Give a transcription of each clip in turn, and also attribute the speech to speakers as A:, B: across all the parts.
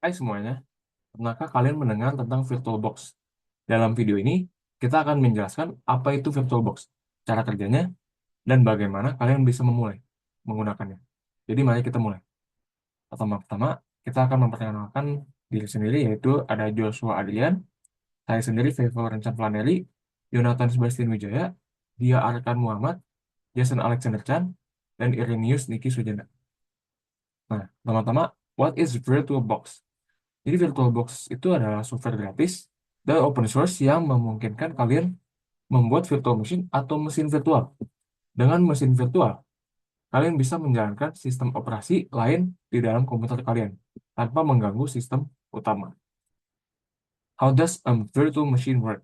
A: Hai semuanya, pernahkah kalian mendengar tentang VirtualBox? Dalam video ini, kita akan menjelaskan apa itu VirtualBox, cara kerjanya, dan bagaimana kalian bisa memulai menggunakannya. Jadi mari kita mulai. Pertama-tama, kita akan memperkenalkan diri sendiri, yaitu ada Joshua Adrian, saya sendiri Favour Rencan Flaneri, Yonatan Sebastian Wijaya, Dia Arkan Muhammad, Jason Alexander Chan, dan Irinius Niki Sujana. Nah, pertama-tama, what is VirtualBox? Jadi VirtualBox itu adalah software gratis dan open source yang memungkinkan kalian membuat virtual machine atau mesin virtual. Dengan mesin virtual, kalian bisa menjalankan sistem operasi lain di dalam komputer kalian tanpa mengganggu sistem utama. How does a virtual machine work?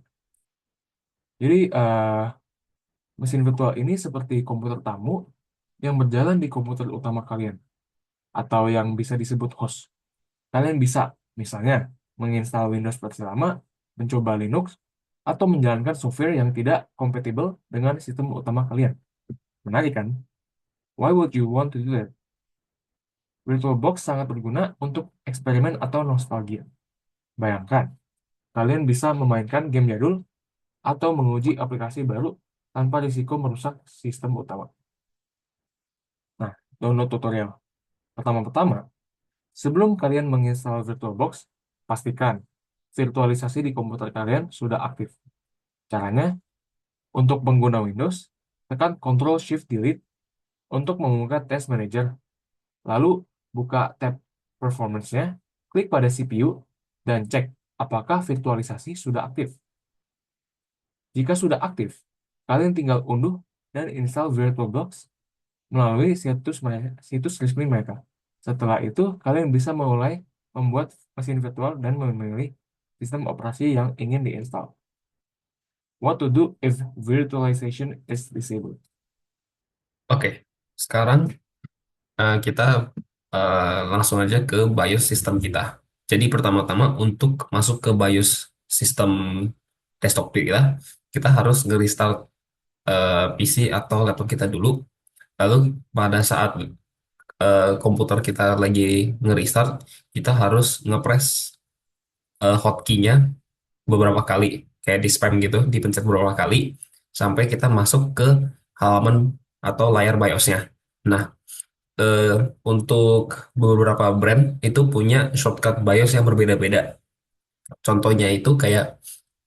A: Jadi mesin virtual ini seperti komputer tamu yang berjalan di komputer utama kalian atau yang bisa disebut host. Kalian bisa misalnya menginstal Windows versi lama, mencoba Linux, atau menjalankan software yang tidak kompatibel dengan sistem utama kalian. Menarik kan? Why would you want to do that? VirtualBox sangat berguna untuk eksperimen atau nostalgia. Bayangkan, kalian bisa memainkan game jadul atau menguji aplikasi baru tanpa risiko merusak sistem utama. Nah, download tutorial. Pertama-tama, sebelum kalian menginstal VirtualBox, pastikan virtualisasi di komputer kalian sudah aktif. Caranya, untuk pengguna Windows, tekan Ctrl-Shift-Delete untuk membuka Test Manager. Lalu, buka tab Performance-nya, klik pada CPU, dan cek apakah virtualisasi sudah aktif. Jika sudah aktif, kalian tinggal unduh dan install VirtualBox melalui situs resmi mereka. Setelah itu, kalian bisa mulai membuat mesin virtual dan memilih sistem operasi yang ingin diinstal. What to do if virtualization is disabled?
B: Oke, sekarang kita langsung aja ke BIOS sistem kita. Jadi pertama-tama untuk masuk ke BIOS sistem desktop kita, kita harus nge-restart PC atau laptop kita dulu. Lalu pada saat komputer kita lagi nge-restart, kita harus nge-press hotkey-nya beberapa kali, kayak di spam gitu, dipencet beberapa kali, sampai kita masuk ke halaman atau layar BIOS-nya. Nah, eh, untuk beberapa brand itu punya shortcut BIOS yang berbeda-beda. Contohnya itu kayak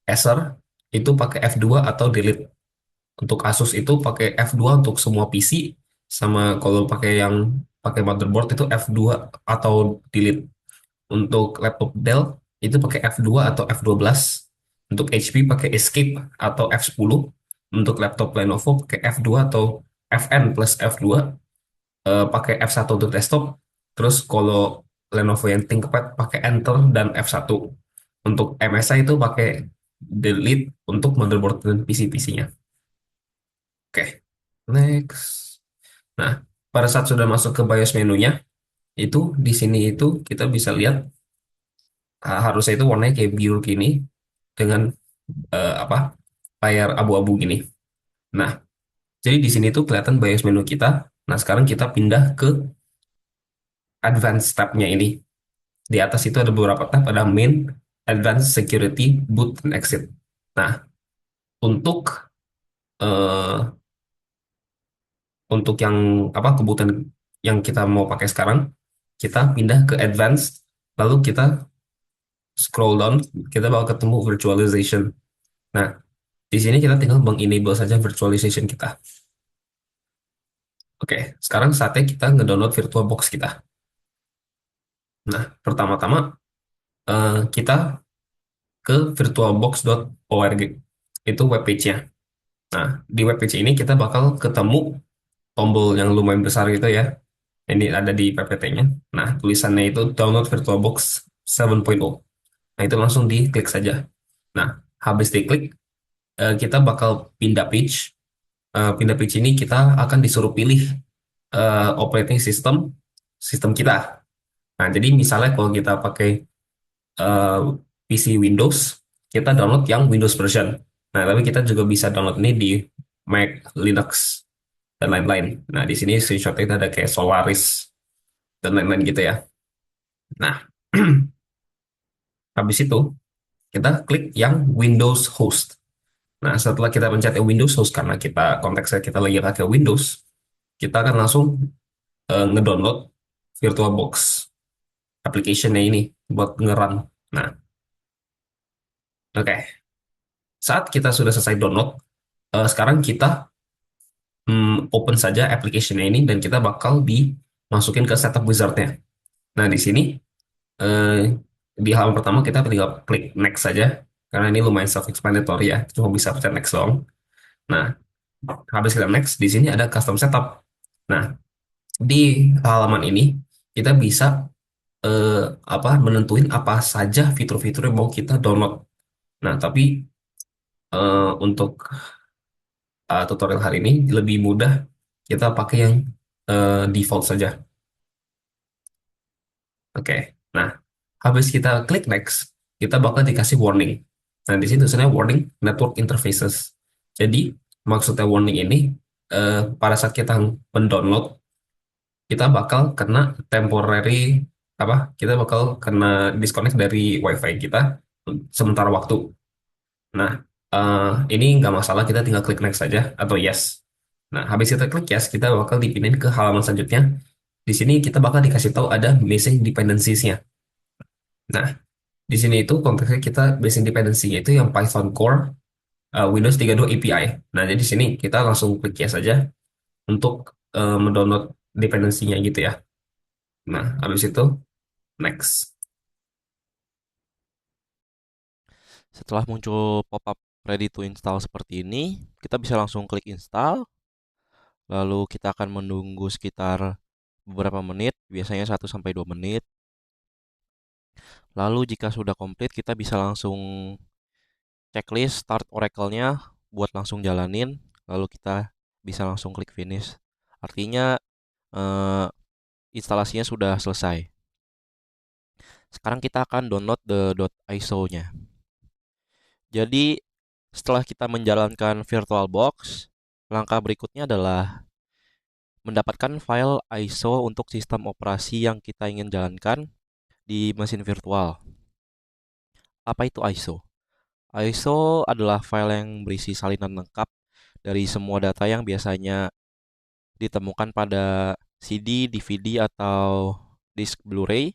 B: Acer itu pakai F2 atau delete. Untuk Asus itu pakai F2 untuk semua PC, sama kalau pakai yang pakai motherboard itu F2 atau delete. Untuk laptop Dell itu pakai F2 atau F12. Untuk HP pakai Escape atau F10. Untuk laptop Lenovo pakai F2 atau Fn plus F2, pakai F1 untuk desktop. Terus kalau Lenovo yang ThinkPad pakai Enter dan F1. Untuk MSI itu pakai Delete untuk motherboard dan PC-PC-nya. Oke, next. Nah, pada saat sudah masuk ke BIOS menunya, itu di sini itu kita bisa lihat harusnya itu warnanya kayak biru gini dengan apa layar abu-abu gini. Nah, jadi di sini tuh kelihatan BIOS menu kita. Nah, sekarang kita pindah ke advanced tab-nya ini. Di atas itu ada beberapa tab, ada main, advanced security, boot, dan exit. Nah, untuk eh, untuk yang apa kebutuhan yang kita mau pakai sekarang, kita pindah ke advanced, lalu kita scroll down, kita bakal ketemu virtualization. Nah, di sini kita tinggal mengenable saja virtualization kita. Oke, sekarang saatnya kita ngedownload VirtualBox kita. Nah, pertama-tama kita ke virtualbox.org. Itu webpage-nya. Nah, di webpage ini kita bakal ketemu tombol yang lumayan besar gitu ya. Ini ada di PPT-nya. Nah, tulisannya itu download VirtualBox 7.0. Nah, itu langsung diklik saja. Nah, habis diklik, kita bakal pindah page. Pindah page ini kita akan disuruh pilih operating sistem kita. Nah, jadi misalnya kalau kita pakai eh, PC Windows, kita download yang Windows version. Nah, tapi kita juga bisa download ini di Mac, Linux, dan lain-lain. Nah, di sini screenshotnya itu ada kayak Solaris dan lain-lain gitu ya. Nah, Habis itu kita klik yang Windows Host. Nah, setelah kita pencet Windows Host karena konteksnya kita lagi pakai Windows, kita akan langsung ngedownload VirtualBox application-nya ini buat ngerun. Nah, oke. Saat kita sudah selesai download, sekarang kita open saja application-nya ini dan kita bakal dimasukin ke setup wizard-nya. Nah, di sini eh, di halaman pertama kita tinggal klik next saja karena ini lumayan self-explanatory ya, cuma bisa pencet next doang. Nah, habis kita next, di sini ada custom setup. Nah, di halaman ini kita bisa menentuin apa saja fitur-fitur yang mau kita download. Nah, tapi untuk tutorial hari ini lebih mudah kita pakai yang default saja. Oke. Nah, habis kita klik next, kita bakal dikasih warning. Nah, di sini tulisannya warning network interfaces. Jadi, maksudnya warning ini pada saat kita mendownload, kita bakal kena temporary kita bakal kena disconnect dari WiFi kita sementara waktu. Nah, ini nggak masalah, kita tinggal klik next saja atau yes. Nah, habis kita klik yes, kita bakal dipindahin ke halaman selanjutnya. Di sini kita bakal dikasih tahu ada missing dependencies-nya. Nah, di sini itu konteksnya kita missing dependency-nya itu yang Python Core Windows 32 API. Nah, jadi di sini kita langsung klik yes saja untuk mendownload dependensinya gitu ya. Nah, habis itu next.
C: Setelah muncul pop-up ready to install seperti ini, kita bisa langsung klik install, lalu kita akan menunggu sekitar beberapa menit, biasanya 1 sampai 2 menit. Lalu jika sudah komplit, kita bisa langsung checklist start Oracle-nya buat langsung jalanin, lalu kita bisa langsung klik finish. Artinya eh, instalasinya sudah selesai. Sekarang kita akan download the .iso-nya. Jadi setelah kita menjalankan VirtualBox, langkah berikutnya adalah mendapatkan file ISO untuk sistem operasi yang kita ingin jalankan di mesin virtual. Apa itu ISO? ISO adalah file yang berisi salinan lengkap dari semua data yang biasanya ditemukan pada CD, DVD, atau disk Blu-ray.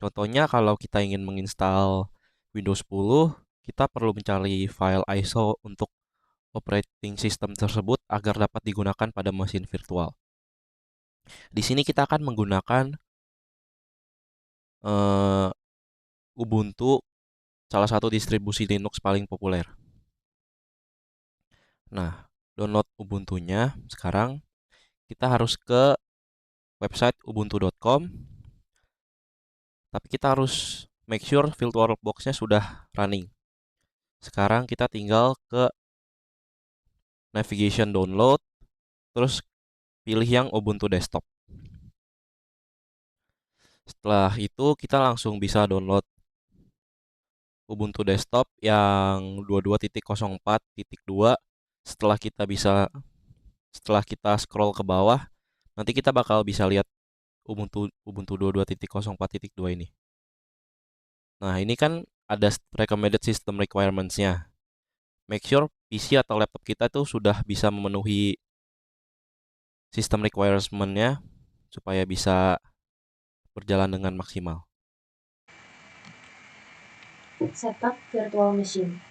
C: Contohnya kalau kita ingin menginstal Windows 10, kita perlu mencari file ISO untuk operating system tersebut agar dapat digunakan pada mesin virtual. Di sini kita akan menggunakan eh, Ubuntu, salah satu distribusi Linux paling populer. Nah, download Ubuntunya sekarang kita harus ke website ubuntu.com, tapi kita harus make sure VirtualBox-nya sudah running. Sekarang kita tinggal ke navigation download, terus pilih yang Ubuntu desktop. Setelah itu kita langsung bisa download Ubuntu desktop yang 22.04.2. Setelah kita scroll ke bawah, nanti kita bakal bisa lihat Ubuntu Ubuntu 22.04.2 ini. Nah, ini kan ada recommended system requirements-nya. Make sure PC atau laptop kita tuh sudah bisa memenuhi sistem requirement-nya supaya bisa berjalan dengan maksimal.
D: Setup virtual machine.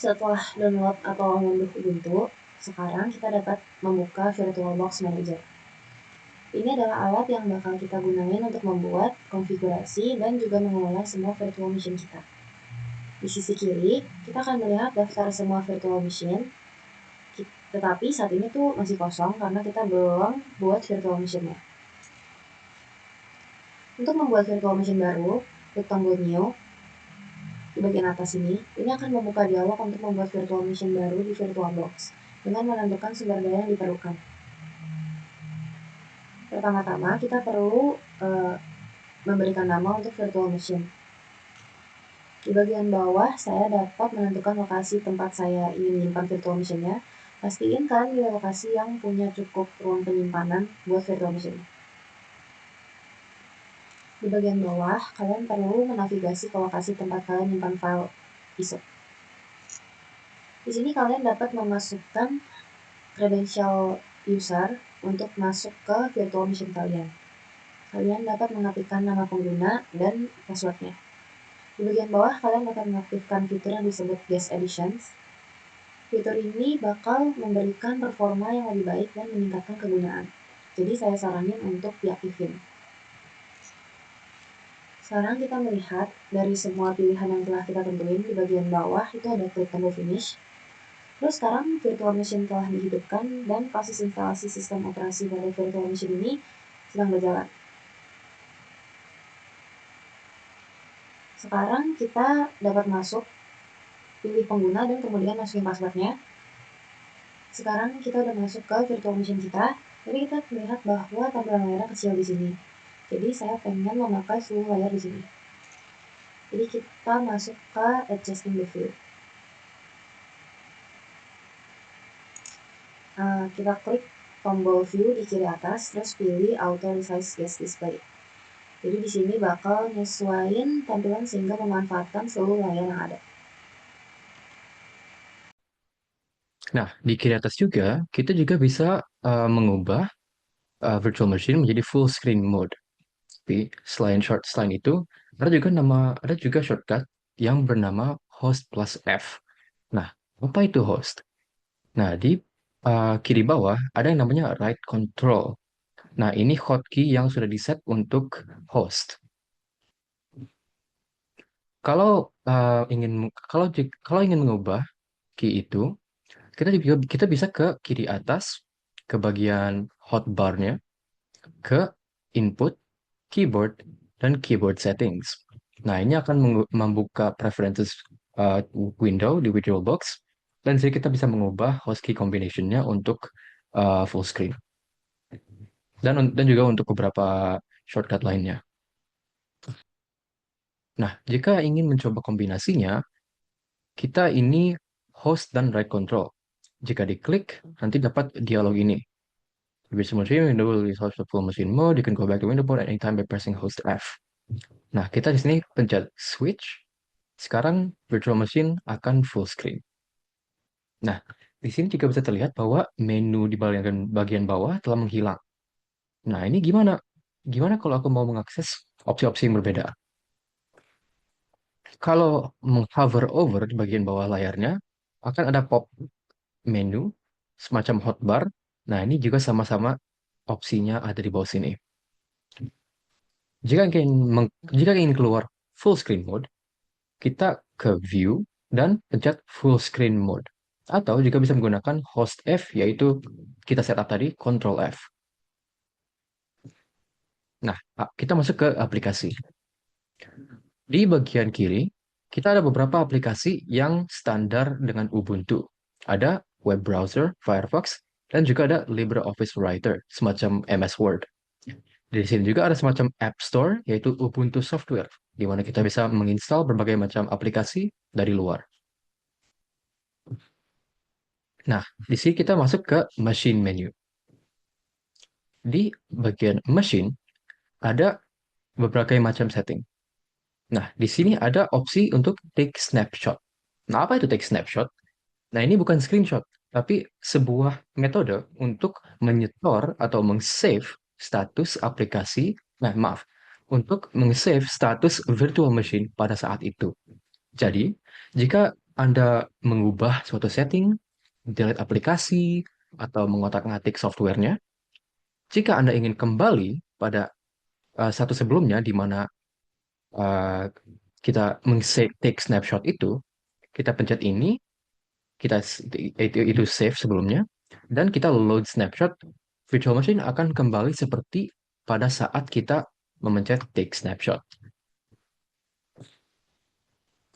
D: Setelah download atau mengunduh Ubuntu, sekarang kita dapat membuka VirtualBox Manager. Ini adalah alat yang bakal kita gunain untuk membuat konfigurasi dan juga mengelola semua virtual machine kita. Di sisi kiri, kita akan melihat daftar semua virtual machine, tetapi saat ini tuh masih kosong karena kita belum buat virtual machine-nya. Untuk membuat virtual machine baru, klik tombol New di bagian atas ini akan membuka dialog untuk membuat virtual machine baru di VirtualBox dengan menentukan sumber daya yang diperlukan. Pertama-tama kita perlu memberikan nama untuk virtual machine. Di bagian bawah saya dapat menentukan lokasi tempat saya ingin menyimpan virtual machine-nya. Pastiin kalian di lokasi yang punya cukup ruang penyimpanan buat virtual machine. Di bagian bawah, kalian perlu menavigasi ke lokasi tempat kalian menyimpan file ISO. Di sini kalian dapat memasukkan credential user untuk masuk ke virtual machine kalian. Kalian dapat mengaktifkan nama pengguna dan passwordnya. Di bagian bawah, kalian dapat mengaktifkan fitur yang disebut Guest Editions. Fitur ini bakal memberikan performa yang lebih baik dan meningkatkan kegunaan. Jadi saya saranin untuk diaktifin. Sekarang kita melihat dari semua pilihan yang telah kita tentuin di bagian bawah itu ada klik tombol finish. Terus sekarang virtual machine telah dihidupkan dan proses instalasi sistem operasi pada virtual machine ini sedang berjalan. Sekarang kita dapat masuk, pilih pengguna dan kemudian masukin passwordnya. Sekarang kita udah masuk ke virtual machine kita, tapi kita melihat bahwa tampilan layarnya kecil di sini. Jadi saya pengen memakai full layar di sini. Jadi kita masuk ke adjusting the view. Kita klik tombol view di kiri atas, terus pilih auto resize guest display. Jadi di sini bakal nyesuaiin tampilan sehingga memanfaatkan seluruh layar yang ada.
E: Nah, di kiri atas juga, kita juga bisa mengubah virtual machine menjadi full screen mode. Tapi selain itu, ada juga shortcut yang bernama host plus F. Nah, apa itu host? Nah, di kiri bawah ada yang namanya right control. Nah, ini hotkey yang sudah di-set untuk host. Kalau kalau ingin mengubah key itu, kita bisa ke kiri atas, ke bagian hotbar-nya, ke input, keyboard, dan keyboard settings. Nah, ini akan membuka preferences window di VirtualBox, dan jadi kita bisa mengubah hotkey combination-nya untuk full screen. Dan juga untuk beberapa shortcut lainnya. Nah, jika ingin mencoba kombinasinya, kita ini host dan right control. Jika diklik, nanti dapat dialog ini. Virtual machine window will resolve the full machine mode. You can go back to window mode at any time by pressing host F. Nah, kita di sini pencet switch. Sekarang virtual machine akan full screen. Nah, di sini juga bisa terlihat bahwa menu di bagian bawah telah menghilang. Nah, ini gimana? Gimana kalau aku mau mengakses opsi-opsi yang berbeda? Kalau menghover over di bagian bawah layarnya, akan ada pop menu semacam hotbar. Nah, ini juga sama-sama opsinya ada di bawah sini. Jika ingin keluar full screen mode, kita ke view dan pencet full screen mode. Atau juga bisa menggunakan host F, yaitu kita setup tadi, Ctrl F. Nah, kita masuk ke aplikasi. Di bagian kiri, kita ada beberapa aplikasi yang standar dengan Ubuntu. Ada web browser, Firefox, dan juga ada LibreOffice Writer, semacam MS Word. Di sini juga ada semacam App Store, yaitu Ubuntu Software, di mana kita bisa menginstal berbagai macam aplikasi dari luar. Nah, di sini kita masuk ke Machine Menu. Di bagian Machine, ada berbagai macam setting. Nah, di sini ada opsi untuk Take Snapshot. Nah, apa itu Take Snapshot? Nah, ini bukan screenshot, tapi sebuah metode untuk menyetor atau meng-save status aplikasi, untuk meng-save status virtual machine pada saat itu. Jadi, jika Anda mengubah suatu setting, delete aplikasi, atau mengotak-ngatik softwarenya, jika Anda ingin kembali pada satu sebelumnya di mana uh, kita take snapshot itu, kita pencet ini, itu save sebelumnya, dan kita load snapshot, virtual machine akan kembali seperti pada saat kita memencet take snapshot.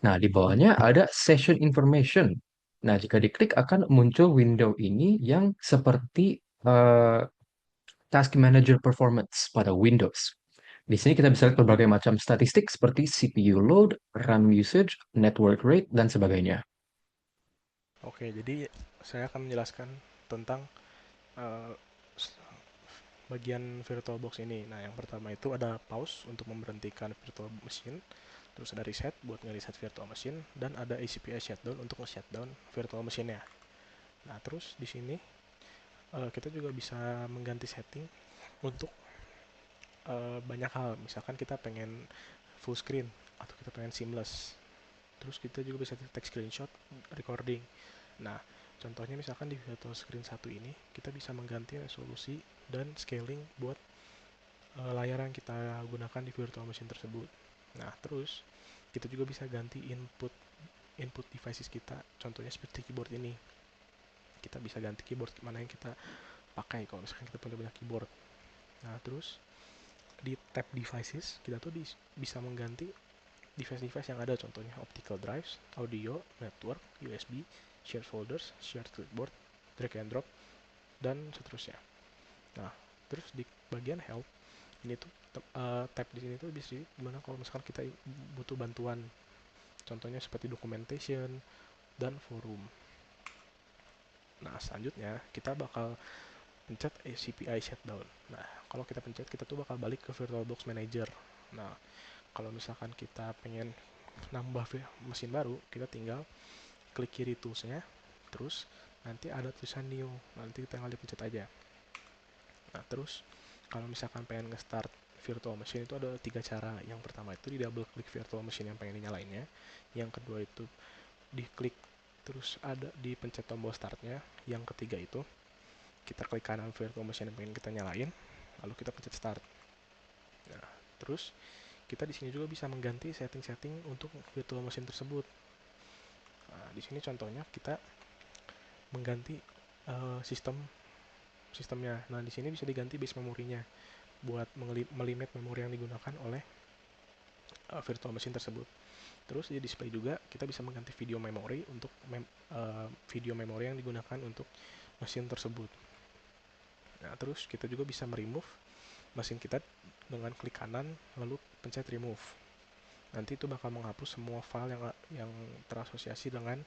E: Nah, di bawahnya ada session information. Nah, jika diklik akan muncul window ini yang seperti task manager performance pada Windows. Di sini kita bisa lihat berbagai macam statistik seperti CPU load, RAM usage, network rate, dan sebagainya.
F: Oke, jadi saya akan menjelaskan tentang bagian VirtualBox ini. Nah, yang pertama itu ada pause untuk memberhentikan virtual machine, terus ada reset buat nge-reset virtual machine, dan ada ACPI shutdown untuk nge-shutdown virtual machine-nya. Nah, terus di sini kita juga bisa mengganti setting untuk banyak hal. Misalkan kita pengen full screen atau kita pengen seamless. Terus kita juga bisa take screenshot recording. Nah, contohnya misalkan di virtual screen 1 ini kita bisa mengganti resolusi dan scaling buat layar yang kita gunakan di virtual machine tersebut. Nah, terus kita juga bisa ganti input devices kita. Contohnya seperti keyboard ini. Kita bisa ganti keyboard mana yang kita pakai kalau misalkan kita punya banyak keyboard. Nah, terus di tab devices kita tuh bisa mengganti device-device yang ada, contohnya optical drives, audio, network, USB, shared folders, shared clipboard, drag and drop, dan seterusnya. Nah, terus di bagian help ini tuh tab di sini tuh bisa gimana kalau misalkan kita butuh bantuan, contohnya seperti documentation dan forum. Nah, selanjutnya kita bakal pencet ACPI shutdown. Nah, kalau kita pencet, kita tuh bakal balik ke VirtualBox Manager. Nah, kalau misalkan kita pengen nambah mesin baru, kita tinggal klik kiri toolsnya, terus nanti ada tulisan new, nanti tinggal dipencet aja. Nah, terus kalau misalkan pengen nge-start virtual machine itu ada 3 cara. Yang pertama itu di double klik virtual machine yang pengen dinyalainnya. Yang kedua itu diklik terus ada dipencet tombol startnya. Yang ketiga itu kita klik kanan virtual machine yang pengen kita nyalain, lalu kita pencet start. Nah, terus kita di sini juga bisa mengganti setting-setting untuk virtual machine tersebut. Nah, di sini contohnya kita mengganti sistemnya. Nah, di sini bisa diganti base memorinya buat melimit memori yang digunakan oleh virtual machine tersebut. Terus di display juga kita bisa mengganti video memory untuk video memory yang digunakan untuk mesin tersebut. Nah, terus kita juga bisa meremove mesin kita dengan klik kanan lalu pencet remove. Nanti itu bakal menghapus semua file yang terasosiasi dengan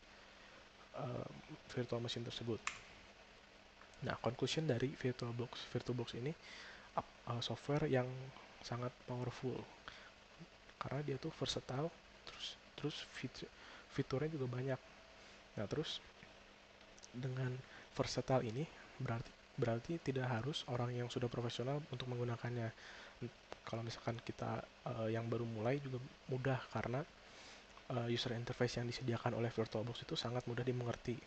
F: virtual machine tersebut. Nah, conclusion dari VirtualBox ini software yang sangat powerful karena dia tuh versatile, terus fiturnya juga banyak. Nah, terus dengan versatile ini berarti tidak harus orang yang sudah profesional untuk menggunakannya. Kalau misalkan kita yang baru mulai juga mudah karena user interface yang disediakan oleh VirtualBox itu sangat mudah dimengerti.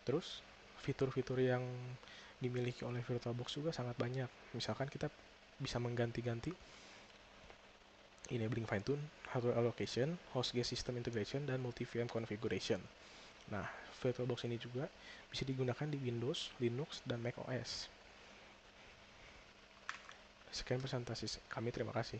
F: Terus fitur-fitur yang dimiliki oleh VirtualBox juga sangat banyak. Misalkan kita bisa mengganti-ganti enabling fine-tune, hardware allocation, host-guest system integration, dan multi-VM configuration. Nah, VirtualBox ini juga bisa digunakan di Windows, Linux, dan Mac OS. Sekian presentasi kami, terima kasih.